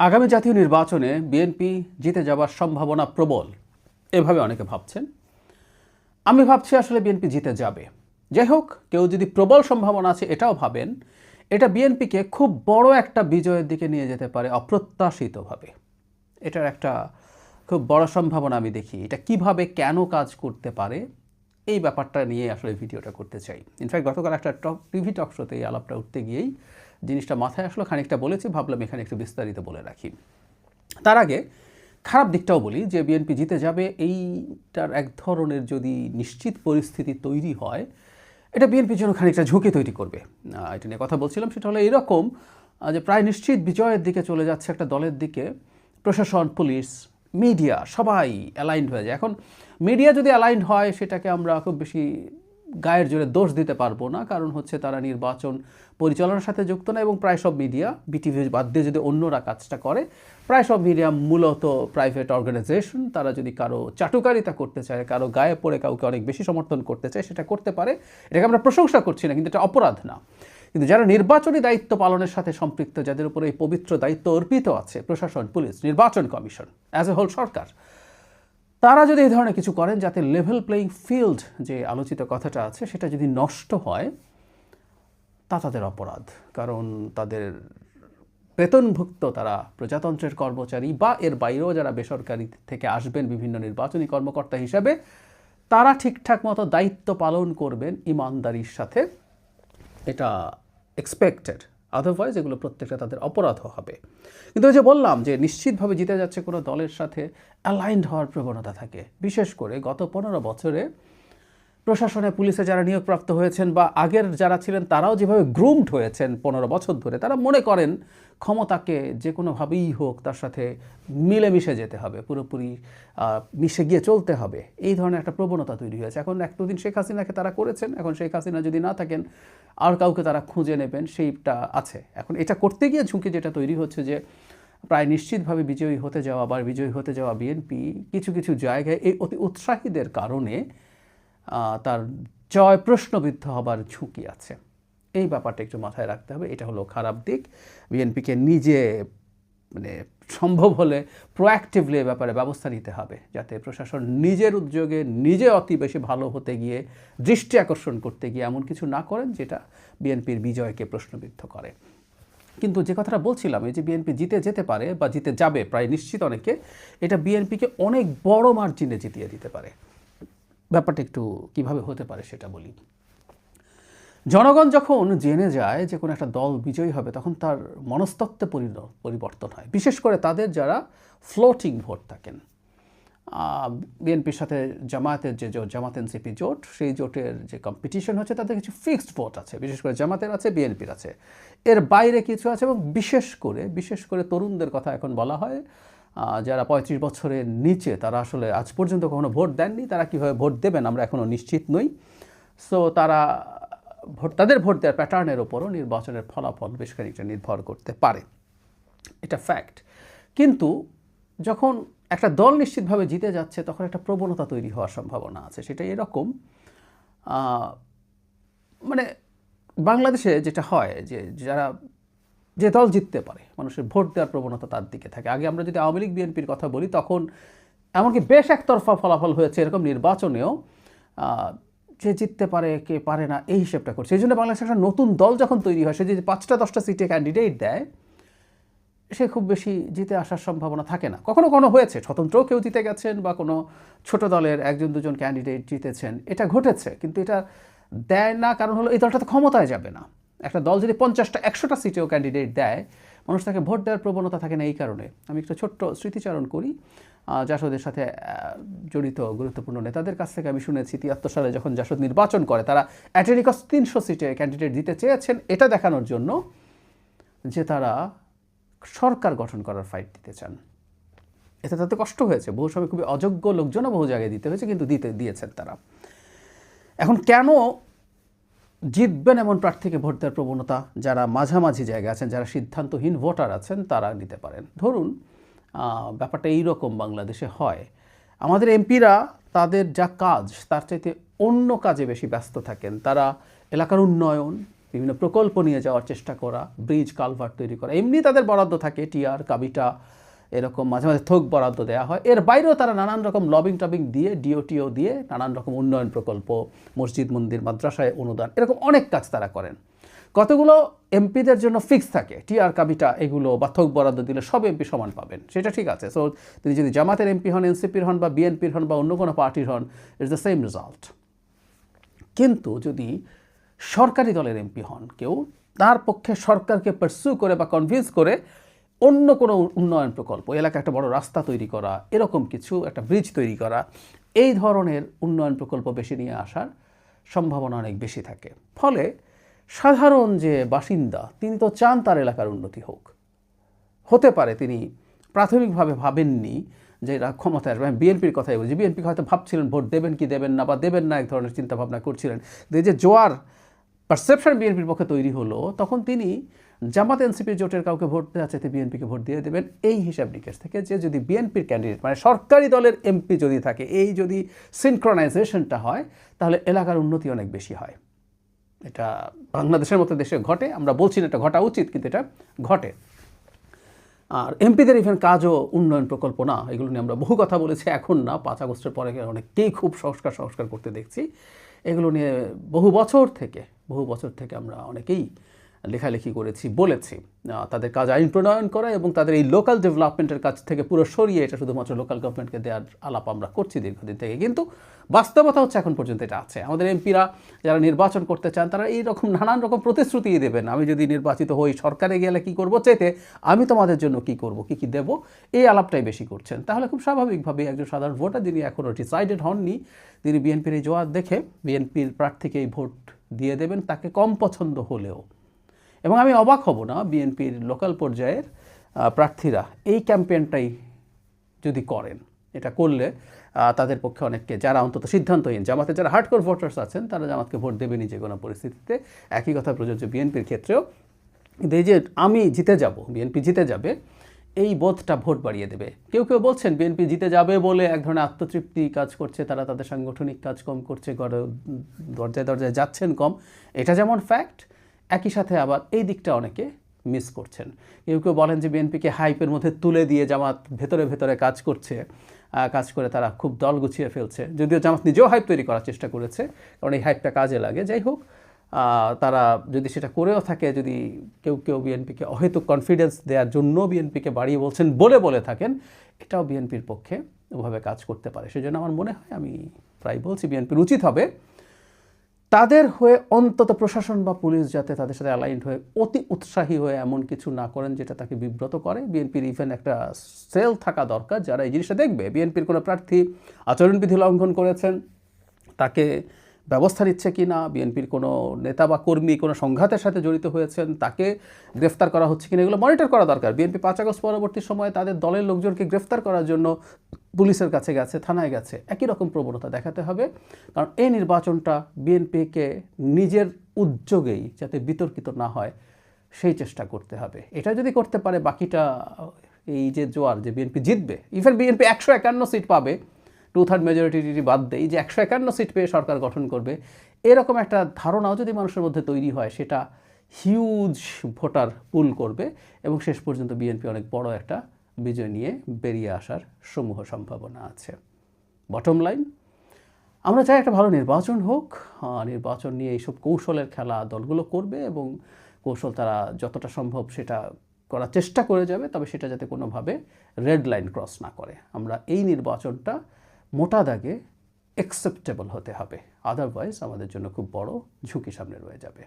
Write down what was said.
আগামী জাতীয় নির্বাচনে বিএনপি জিতে যাবার সম্ভাবনা প্রবল, এভাবে অনেকে ভাবছেন। আমি ভাবছি আসলে বিএনপি জিতে যাবে। যাই হোক, কেউ যদি প্রবল সম্ভাবনা আছে এটাও ভাবেন, এটা বিএনপিকে খুব বড় একটা বিজয়ের দিকে নিয়ে যেতে পারে অপ্রত্যাশিতভাবে। এটার একটা খুব বড় সম্ভাবনা আমি দেখি। এটা কিভাবে কেন কাজ করতে পারে এই ব্যাপারটা নিয়ে আসলে ভিডিওটা করতে চাই। ইনফ্যাক্ট গতকাল একটা টিভি টক শোতে এই আলাপটা উঠতে গিয়েই জিনিসটা মাথায় আসলো, খানিকটা বলেছি, ভাবলাম এখানে একটু বিস্তারিত বলে রাখি। তার আগে খারাপ দিকটাও বলি যে বিএনপি জিতে যাবে এইটার এক ধরনের যদি নিশ্চিত পরিস্থিতি তৈরি হয়, এটা বিএনপির জন্য খানিকটা ঝুঁকি তৈরি করবে। এটা নিয়ে কথা বলছিলাম, সেটা হলো এরকম যে প্রায় নিশ্চিত বিজয়ের দিকে চলে যাচ্ছে একটা দলের দিকে প্রশাসন, পুলিশ, মিডিয়া সবাই অ্যালাইন্ড হয়ে যায়। এখন মিডিয়া যদি অ্যালাইন্ড হয় সেটাকে আমরা খুব বেশি গায়ের জোরে দোষ দিতে পারবো না, কারণ হচ্ছে তারা নির্বাচন পরিচালনার সাথে যুক্ত না, এবং প্রায় সব মিডিয়া, বিটিভি বাদ দিয়ে যদি অন্যরা কাজটা করে, প্রায় সব মিডিয়া মূলত প্রাইভেট অর্গানাইজেশন। তারা যদি কারো চাটুকারিতা করতে চায়, কারো গায়ে পড়ে কাউকে অনেক বেশি সমর্থন করতে চায়, সেটা করতে পারে। এটাকে আমরা প্রশংসা করছি না, কিন্তু এটা অপরাধ না। কিন্তু যারা নির্বাচনী দায়িত্ব পালনের সাথে সম্পৃক্ত, যাদের উপরে এই পবিত্র দায়িত্ব অর্পিত আছে, প্রশাসন, পুলিশ, নির্বাচন কমিশন, অ্যাজ এ হোল সরকার, তারা যদি এই ধরনের কিছু করেন যাতে লেভেল প্লেয়িং ফিল্ড যে আলোচিত কথাটা আছে সেটা যদি নষ্ট হয়, তা তাদের অপরাধ। কারণ তাদের বেতনভুক্ত তারা প্রজাতন্ত্রের কর্মচারী বা এর বাইরেও যারা বেসরকারি থেকে আসবেন বিভিন্ন নির্বাচনী কর্মকর্তা হিসাবে, তারা ঠিকঠাক মতো দায়িত্ব পালন করবেন ইমানদারির সাথে, এটা এক্সপেক্টেড। আদারওয়াইজ এগুলো প্রত্যেকটা তাদের অপরাধ হবে। কিন্তু ওই যে বললাম যে নিশ্চিতভাবে জিতে যাচ্ছে কোনো দলের সাথে অ্যালাইন্ড হওয়ার প্রবণতা থাকে। বিশেষ করে গত 15 বছরে প্রশাসনে, পুলিশে যারা নিয়োগপ্রাপ্ত হয়েছেন বা আগের যারা ছিলেন তারাও যেভাবে গ্রুমড হয়েছেন 15 বছর ধরে, তারা মনে করেন ক্ষমতাকে যে কোনোভাবেই হোক তার সাথে মিলেমিশে যেতে হবে, পুরোপুরি মিশে গিয়ে চলতে হবে। এই ধরনের একটা প্রবণতা তৈরি হয়েছে। এখন একদিন শেখ হাসিনাকে তারা করেছেন, এখন শেখ হাসিনা যদি না থাকেন আর কাউকে তারা খুঁজে নেবেন, সেইটা আছে। এখন এটা করতে গিয়ে ঝুঁকি যেটা তৈরি হচ্ছে যে প্রায় নিশ্চিতভাবে বিজয়ী হতে যাওয়া বা বিজয়ী হতে যাওয়া বিএনপি কিছু কিছু জায়গায় এই অতি উৎসাহীদের কারণে তার জয় প্রশ্নবিদ্ধ হবার ঝুঁকি আছে। এই ব্যাপারটা একটু মাথায় রাখতে হবে। এটা হলো খারাপ দিক। বিএনপিকে নিজে সম্ভব হলে প্রোঅ্যাক্টিভলি এ ব্যাপারে ব্যবস্থা নিতে হবে, যাতে প্রশাসন নিজের উদ্যোগে নিজে অতি বেশি ভালো হতে গিয়ে, দৃষ্টি আকর্ষণ করতে গিয়ে এমন কিছু না করেন যেটা বিএনপির বিজয়কে প্রশ্নবিদ্ধ করে। কিন্তু যে কথাটা বলছিলাম, এই যে বিএনপি জিতে যেতে পারে বা জিতে যাবে প্রায় নিশ্চিত অনেকে, এটা বিএনপিকে অনেক বড় মার্জিনে জিতিয়ে দিতে পারে। ব্যাপারটা একটু কীভাবে হতে পারে সেটা বলি। জনগণ যখন জেনে যায় যে কোনো একটা দল বিজয়ী হবে, তখন তার মনস্তত্ত্বে পরিবর্তন হয়। বিশেষ করে তাদের যারা ফ্লোটিং ভোট থাকেন। বিএনপির সাথে জামায়াতের যে জোট, জামাত এনসিপি জোট, সেই জোটের যে কম্পিটিশন হচ্ছে, তাদের কিছু ফিক্সড ভোট আছে। বিশেষ করে জামাতের আছে, বিএনপির আছে, এর বাইরে কিছু আছে। এবং বিশেষ করে তরুণদের কথা এখন বলা হয়, যারা 35 বছরের নিচে, তারা আসলে আজ পর্যন্ত কখনো ভোট দেননি। তারা কীভাবে ভোট দেবেন আমরা এখনও নিশ্চিত নই। সো তাদের ভোট দেওয়ার প্যাটার্নের ওপরও নির্বাচনের ফলাফল বেশ খানিকটা নির্ভর করতে পারে, এটা ফ্যাক্ট। কিন্তু যখন একটা দল নিশ্চিতভাবে জিতে যাচ্ছে, তখন একটা প্রবণতা তৈরি হওয়ার সম্ভাবনা আছে। সেটা এরকম, বাংলাদেশে যেটা হয় যে দল জিততে পারে, মানুষের ভোট দেওয়ার প্রবণতা তার দিকে থাকে। আগে আমরা যদি আওয়ামী লীগ বিএনপির কথা বলি, তখন এমনকি বেশ একতরফা ফলাফল হয়েছে এরকম নির্বাচনেও, যে জিততে পারে কে পারে না এই হিসেবটা করছে। এই জন্য বাংলাদেশে একটা নতুন দল যখন তৈরি হয়, সে যে 5টা-10টা সিটে ক্যান্ডিডেট দেয়, সে খুব বেশি জিতে আসার সম্ভাবনা থাকে না। কখনো হয়েছে স্বতন্ত্রও কেউ জিতে গেছেন বা কোনো ছোট দলের 1-2জন ক্যান্ডিডেট জিতেছেন, এটা ঘটেছে। কিন্তু এটা দেয় না, কারণ হলো এই দলটা তো ক্ষমতায় যাবে না। একটা দল যদি 50টা-100টা সিটেও ক্যান্ডিডেট দেয়, মানুষ তাকে ভোট দেওয়ার প্রবণতা থাকে না। এই কারণে আমি একটা ছোট্ট স্মৃতিচারণ করি। জাসদের সাথে জড়িত গুরুত্বপূর্ণ নেতাদের কাছ থেকে আমি শুনেছি, 73 সালে যখন জাসদ নির্বাচন করে, তারা অ্যাটেনিকস 300 সিটে ক্যান্ডিডেট দিতে চেয়েছেন, এটা দেখানোর জন্য যে তারা সরকার গঠন করার ফাইট দিতে চান। এতে তাতে কষ্ট হয়েছে, বহু সময় খুবই অযোগ্য লোকজনও বহু জায়গায় দিতে হয়েছে, কিন্তু দিয়েছেন তারা। এখন কেন জিতবেন এমন প্রার্থীকে ভোট দেওয়ার প্রবণতা যারা মাঝামাঝি জায়গায় আছেন, যারা সিদ্ধান্তহীন ভোটার আছেন, তারা নিতে পারেন? ধরুন ব্যাপারটা এইরকম বাংলাদেশে হয়, আমাদের এমপিরা তাদের যা কাজ তার চাইতে অন্য কাজে বেশি ব্যস্ত থাকেন। তারা এলাকার উন্নয়ন, বিভিন্ন প্রকল্প নিয়ে যাওয়ার চেষ্টা করা, ব্রিজ কালভার্ট তৈরি করা, এমনি তাদের বরাদ্দ থাকে, টিআর কাবিটা এরকম মাঝে মাঝে থোক বরাদ্দ দেওয়া হয়। এর বাইরেও তারা নানান রকম লবিং টবিং দিয়ে, ডিওটিও দিয়ে নানান রকম উন্নয়ন প্রকল্প, মসজিদ মন্দির মাদ্রাসায় অনুদান, এরকম অনেক কাজ তারা করেন। কতগুলো এমপিদের জন্য ফিক্স থাকে, টিআর কাবিটা এগুলো বা থোক বরাদ্দ দিলে সব এমপি সমান পাবেন, সেটা ঠিক আছে। সো তিনি যদি জামাতের এমপি হন, এনসিপির হন বা বিএনপির হন বা অন্য কোনো পার্টির হন, ইটস দ্য সেম রেজাল্ট। কিন্তু যদি সরকারি দলের এমপি হন কেউ, তার পক্ষে সরকারকে পারসু করে বা কনভিন্স করে অন্য কোনো উন্নয়ন প্রকল্প, এলাকায় একটা বড় রাস্তা তৈরি করা, এরকম কিছু একটা ব্রিজ তৈরি করা, এই ধরনের উন্নয়ন প্রকল্প বেশি নিয়ে আসার সম্ভাবনা অনেক বেশি থাকে। ফলে সাধারণ যে বাসিন্দা, তিনি তো চান তার এলাকার উন্নতি হোক। হতে পারে তিনি প্রাথমিকভাবে ভাবেননি যে এরা ক্ষমতায় আসবে। বিএনপির কথাই বলছি, বিএনপি হয়তো ভাবছিলেন ভোট দেবেন কি দেবেন না, বা দেবেন না, এক ধরনের চিন্তাভাবনা করছিলেন। যে জোয়ার পারসেপশন বিএনপির পক্ষে তৈরি হলো, তখন তিনি জামাত এনসিপির জোটের কাউকে ভোট দেওয়া চাইতে বিএনপিকে ভোট দিয়ে দেবেন এই হিসাব নিকেশ থেকে, যে যদি বিএনপির ক্যান্ডিডেট মানে সরকারি দলের এমপি যদি থাকে, এই যদি সিনক্রোনাইজেশনটা হয়, তাহলে এলাকার উন্নতি অনেক বেশি হয়। এটা বাংলাদেশের মতো দেশে ঘটে, আমরা বলছি না এটা ঘটা উচিত, কিন্তু এটা ঘটে। আর এমপিদের ইভেন কাজও উন্নয়ন প্রকল্প না, এগুলো নিয়ে আমরা বহু কথা বলেছি, এখন না, 5 আগস্টের পরে অনেককেই খুব সংস্কার করতে দেখছি। এগুলো নিয়ে বহু বছর থেকে আমরা অনেকেই লেখালেখি করেছি, বলেছি। তাদের কাজ আইন প্রণয়ন করা এবং তাদের এই লোকাল ডেভেলপমেন্টের কাছ থেকে পুরো সরিয়ে এটা শুধুমাত্র লোকাল গভর্নমেন্টকে দেওয়ার আলাপ আমরা করছি দীর্ঘদিন থেকে। কিন্তু বাস্তবতা হচ্ছে এখন পর্যন্ত এটা আছে। আমাদের এমপিরা যারা নির্বাচন করতে চান, তারা এইরকম নানান রকম প্রতিশ্রুতি দেবেন, আমি যদি নির্বাচিত হই সরকারে গেলে কী করবো, চাইতে আমি তোমাদের জন্য কী করব, কী দেবো, এই আলাপটাই বেশি করছেন। তাহলে খুব স্বাভাবিকভাবেই একজন সাধারণ ভোটার, যিনি এখনও ডিসাইডেড হননি, তিনি বিএনপির এই জোয়ার দেখে বিএনপির প্রার্থীকেই ভোট দিয়ে দেবেন, তাকে কম পছন্দ হলেও। এবং আমি অবাক হব না বিএনপির লোকাল পর্যায়ের প্রার্থীরা এই ক্যাম্পেইনটাই যদি করেন। এটা করলে তাদের পক্ষে অনেককে, যারা অন্তত সিদ্ধান্তহীন, জামাতে যারা হার্ডকোর ভোটার্স আছেন, তারা জামাতকে ভোট দেবেনই যে কোনো পরিস্থিতিতে। একই কথা প্রযোজ্য বিএনপির ক্ষেত্রেও। এই যে আমি জিতে যাব, বিএনপি জিতে যাবে, এই বোধটা ভোট বাড়িয়ে দেবে। কেউ কেউ বলছেন বিএনপি জিতে যাবে বলে এক ধরনের আত্মতৃপ্তি কাজ করছে, তারা তাদের সাংগঠনিক কাজ কম করছে, দরজায় যাচ্ছেন কম, এটা যেমন ফ্যাক্ট, একই সাথে আবার এই দিকটা অনেকে মিস করছেন। কেউ কেউ বলেন যে বিএনপিকে হাইপের মধ্যে তুলে দিয়ে জামাত ভেতরে কাজ করছে, কাজ করে তারা খুব দল গুছিয়ে ফেলছে। যদিও জামাত নিজেও হাইপ তৈরি করার চেষ্টা করেছে, কারণ এই হাইপটা কাজে লাগে। যাই হোক, তারা যদি সেটা করেও থাকে, যদি কেউ বিএনপিকে অহেতুক কনফিডেন্স দেওয়ার জন্য বিএনপিকে বাড়িয়ে বলছেন বলে থাকেন, এটাও বিএনপির পক্ষে ওভাবে কাজ করতে পারে। সেজন্য আমার মনে হয়, আমি প্রায় বলছি, বিএনপির উচিত হবে তাদের হয়ে অন্তত প্রশাসন বা পুলিশ যাতে তাদের সাথে অ্যালাইন্ড হয়ে অতি উৎসাহী হয়ে এমন কিছু না করেন যেটা তাকে বিব্রত করে। বিএনপির ইভেন একটা সেল থাকা দরকার যারা এই জিনিসটা দেখবে, বিএনপির কোনো প্রার্থী আচরণবিধি লঙ্ঘন করেছেন, তাকে ব্যবস্থা নিচ্ছে কি না, বিএনপির কোনো নেতা বা কর্মী কোনো সংঘাতের সাথে জড়িত হয়েছেন, তাকে গ্রেফতার করা হচ্ছে কিনা, এগুলো মনিটর করা দরকার। বিএনপি 5 আগস্ট পরবর্তী সময়ে তাদের দলের লোকজনকে গ্রেফতার করার জন্য পুলিশের কাছে গেছে, থানায় গেছে, একই রকম প্রবণতা দেখাতে হবে। কারণ এই নির্বাচনটা বিএনপিকে নিজের উদ্যোগেই যাতে বিতর্কিত না হয় সেই চেষ্টা করতে হবে। এটা যদি করতে পারে, বাকিটা এই যে জোয়ার, যে বিএনপি জিতবে, ইভেন বিএনপি 151 সিট পাবে, 2/3 মেজরিটি বাদ দেয়, যে 151 সিট পেয়ে সরকার গঠন করবে, এরকম একটা ধারণাও যদি মানুষের মধ্যে তৈরি হয়, সেটা হিউজ ভোটার পুল করবে এবং শেষ পর্যন্ত বিএনপি অনেক বড় একটা বিজয় নিয়ে বেরিয়ে আসার সমূহ সম্ভাবনা আছে। বটম লাইন, আমরা চাই একটা ভালো নির্বাচন হোক। নির্বাচন নিয়ে এইসব কৌশলের খেলা দলগুলো করবে এবং কৌশল তারা যতটা সম্ভব সেটা করার চেষ্টা করে যাবে, তবে সেটা যাতে কোনোভাবে রেড লাইন ক্রস না করে। আমরা এই নির্বাচনটা মোটা দাগে অ্যাকসেপ্টেবল হতে হবে, আদারওয়াইজ আমাদের জন্য খুব বড় ঝুঁকি সামনে রয়ে যাবে।